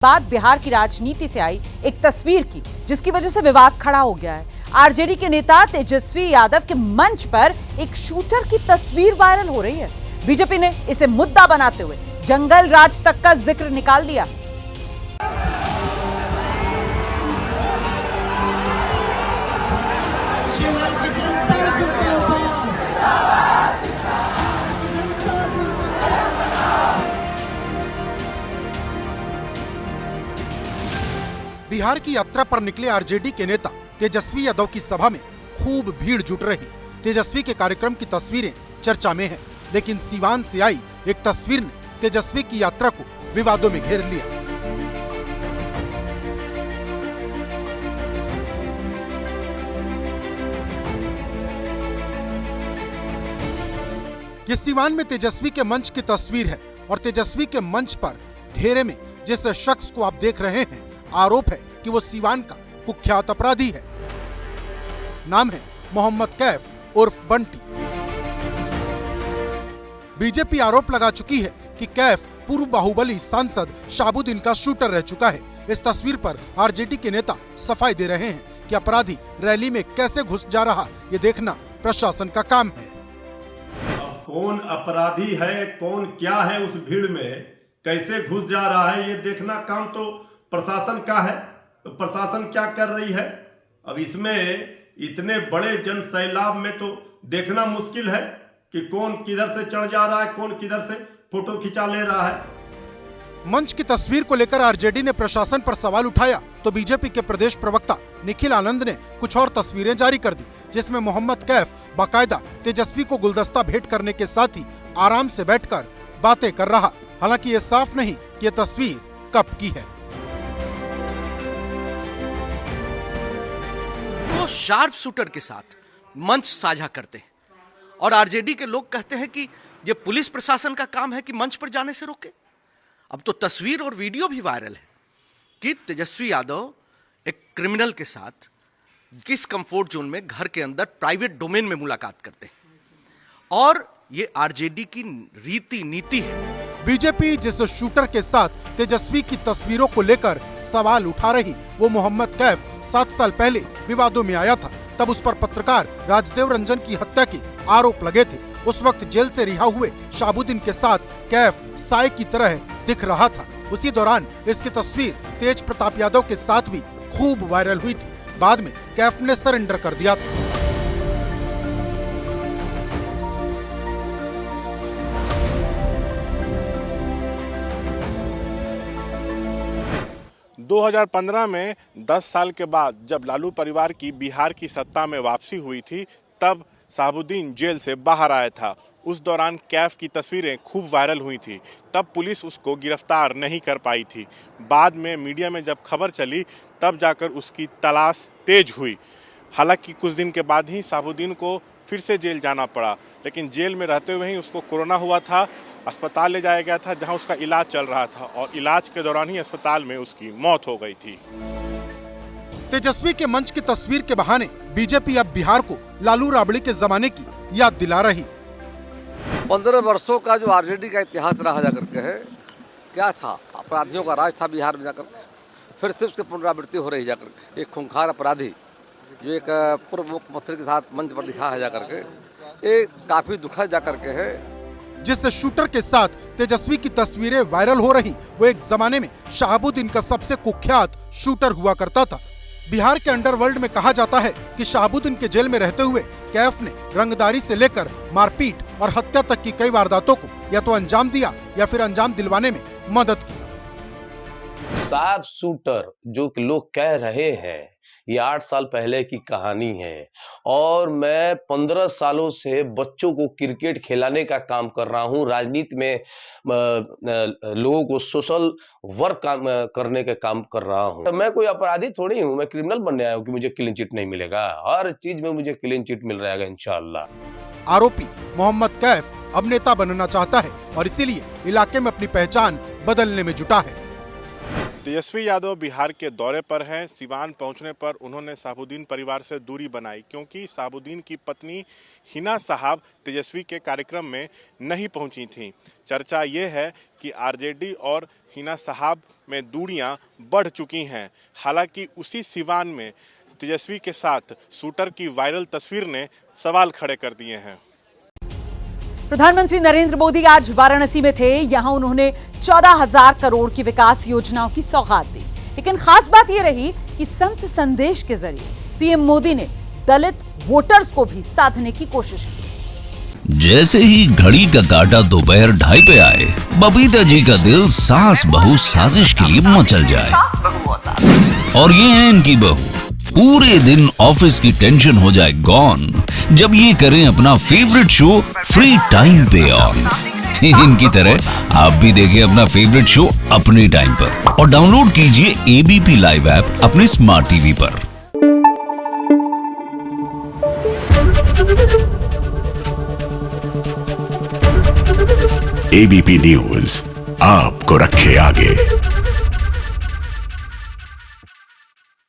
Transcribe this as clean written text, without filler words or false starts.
बाद बिहार की राजनीति से आई एक तस्वीर की, जिसकी वजह से विवाद खड़ा हो गया है। आरजेडी के नेता तेजस्वी यादव के मंच पर एक शूटर की तस्वीर वायरल हो रही है। बीजेपी ने इसे मुद्दा बनाते हुए जंगल राज तक का जिक्र निकाल दिया। बिहार की यात्रा पर निकले आरजेडी के नेता तेजस्वी यादव की सभा में खूब भीड़ जुट रही। तेजस्वी के कार्यक्रम की तस्वीरें चर्चा में हैं, लेकिन सीवान से आई एक तस्वीर ने तेजस्वी की यात्रा को विवादों में घेर लिया। ये सीवान में तेजस्वी के मंच की तस्वीर है और तेजस्वी के मंच पर घेरे में जिस शख्स को आप देख रहे हैं, आरोप है कि वो सीवान का कुख्यात अपराधी है। नाम है मोहम्मद कैफ उर्फ बंटी। बीजेपी आरोप लगा चुकी है कि कैफ पूर्व बाहुबली सांसद शहाबुद्दीन का शूटर रह चुका है। इस तस्वीर पर आरजेडी के नेता सफाई दे रहे हैं कि अपराधी रैली में कैसे घुस जा रहा, ये देखना प्रशासन का काम है। कौन अपराधी है, कौन क्या है, उस भीड़ में कैसे घुस जा रहा है, ये देखना काम तो प्रशासन का है। तो प्रशासन क्या कर रही है? अब इसमें इतने बड़े जन सैलाब में तो देखना मुश्किल है कि कौन किधर से चढ़ जा रहा है, कौन किधर से फोटो खिंचा ले रहा है। मंच की तस्वीर को लेकर आरजेडी ने प्रशासन पर सवाल उठाया तो बीजेपी के प्रदेश प्रवक्ता निखिल आनंद ने कुछ और तस्वीरें जारी कर दी, जिसमें मोहम्मद कैफ बाकायदा तेजस्वी को गुलदस्ता भेंट करने के साथ ही आराम से बैठकर बातें कर रहा। हालांकि ये साफ नहीं कि ये तस्वीर कब की है। वो शार्प शूटर के साथ मंच साझा करते हैं और आरजेडी के लोग कहते हैं कि ये पुलिस प्रशासन का काम है कि मंच पर जाने से रोके। अब तो तस्वीर और वीडियो भी वायरल है कि तेजस्वी यादव एक क्रिमिनल के साथ किस कंफर्ट जोन में घर के अंदर प्राइवेट डोमेन में मुलाकात करते हैं और ये आरजेडी की रीति नीति है। बीजेपी जिस शूटर के साथ तेजस्वी की तस्वीरों को लेकर सवाल उठा रही, वो मोहम्मद कैफ 7 साल पहले विवादों में आया था। तब उस पर पत्रकार राजदेव रंजन की हत्या के आरोप लगे थे। उस वक्त जेल से रिहा हुए शहाबुद्दीन के साथ कैफ साय की तरह दिख रहा था। उसी दौरान इसकी तस्वीर तेज प्रताप यादव के साथ भी खूब वायरल हुई थी। बाद में कैफ ने सरेंडर कर दिया था। दो 2015 में 10 साल के बाद जब लालू परिवार की बिहार की सत्ता में वापसी हुई थी, तब शहाबुद्दीन जेल से बाहर आया था। उस दौरान कैफ की तस्वीरें खूब वायरल हुई थी। तब पुलिस उसको गिरफ्तार नहीं कर पाई थी। बाद में मीडिया में जब खबर चली, तब जाकर उसकी तलाश तेज हुई। हालांकि कुछ दिन के बाद ही शहाबुद्दीन को फिर से जेल जाना पड़ा, लेकिन जेल में रहते हुए ही उसको कोरोना हुआ था। अस्पताल ले जाया गया था जहां उसका इलाज चल रहा था और इलाज के दौरान ही अस्पताल में उसकी मौत हो गई थी। तेजस्वी के मंच की तस्वीर के बहाने बीजेपी अब बिहार को लालू राबड़ी के जमाने की याद दिला रही। 15 वर्षों का जो आरजेडी का इतिहास रहा जा करके है, क्या था, अपराधियों का राज था बिहार में जाकर, फिर से उसकी पुनरावृत्ति हो रही जाकर। एक खूंखार अपराधी जो एक पूर्व मुख्यमंत्री के साथ मंच पर दिखा है जाकर के, ये काफी दुखद जाकर के है। जिस शूटर के साथ तेजस्वी की तस्वीरें वायरल हो रही, वो एक जमाने में शहाबुद्दीन का सबसे कुख्यात शूटर हुआ करता था। बिहार के अंडरवर्ल्ड में कहा जाता है कि शहाबुद्दीन के जेल में रहते हुए कैफ ने रंगदारी से लेकर मारपीट और हत्या तक की कई वारदातों को या तो अंजाम दिया या फिर अंजाम दिलवाने में मदद की। शार्प शूटर जो कि लोग कह रहे हैं, ये 8 साल पहले की कहानी है और मैं 15 सालों से बच्चों को क्रिकेट खिलाने का काम कर रहा हूँ। राजनीति में लोगों को सोशल वर्क करने का काम कर रहा हूँ। मैं कोई अपराधी थोड़ी हूँ, मैं क्रिमिनल बनने आया हूँ कि मुझे क्लीन चिट नहीं मिलेगा। हर चीज में मुझे क्लीन चिट मिल रहेगा इंशाअल्लाह। आरोपी मोहम्मद कैफ अब नेता बनना चाहता है और इसीलिए इलाके में अपनी पहचान बदलने में जुटा है। तेजस्वी यादव बिहार के दौरे पर हैं। सिवान पहुंचने पर उन्होंने शहाबुद्दीन परिवार से दूरी बनाई, क्योंकि शहाबुद्दीन की पत्नी हिना साहब तेजस्वी के कार्यक्रम में नहीं पहुंची थीं। चर्चा ये है कि आरजेडी और हिना साहब में दूरियां बढ़ चुकी हैं। हालांकि उसी सिवान में तेजस्वी के साथ शूटर की वायरल तस्वीर ने सवाल खड़े कर दिए हैं। प्रधानमंत्री नरेंद्र मोदी आज वाराणसी में थे। यहां उन्होंने 14,000 करोड़ की विकास योजनाओं की सौगात दी। लेकिन खास बात यह रही कि संत संदेश के जरिए पीएम मोदी ने दलित वोटर्स को भी साधने की कोशिश की। जैसे ही घड़ी का काटा दोपहर 2:30 पे आए, बबीता जी का दिल सास बहू साजिश के लिए मचल जाए। और ये है इनकी बहू, पूरे दिन ऑफिस की टेंशन हो जाए गॉन जब ये करें अपना फेवरेट शो फ्री टाइम पे ऑन। इनकी तरह आप भी देखें अपना फेवरेट शो अपने टाइम पर और डाउनलोड कीजिए एबीपी लाइव ऐप अपने स्मार्ट टीवी पर। एबीपी न्यूज आपको रखे आगे।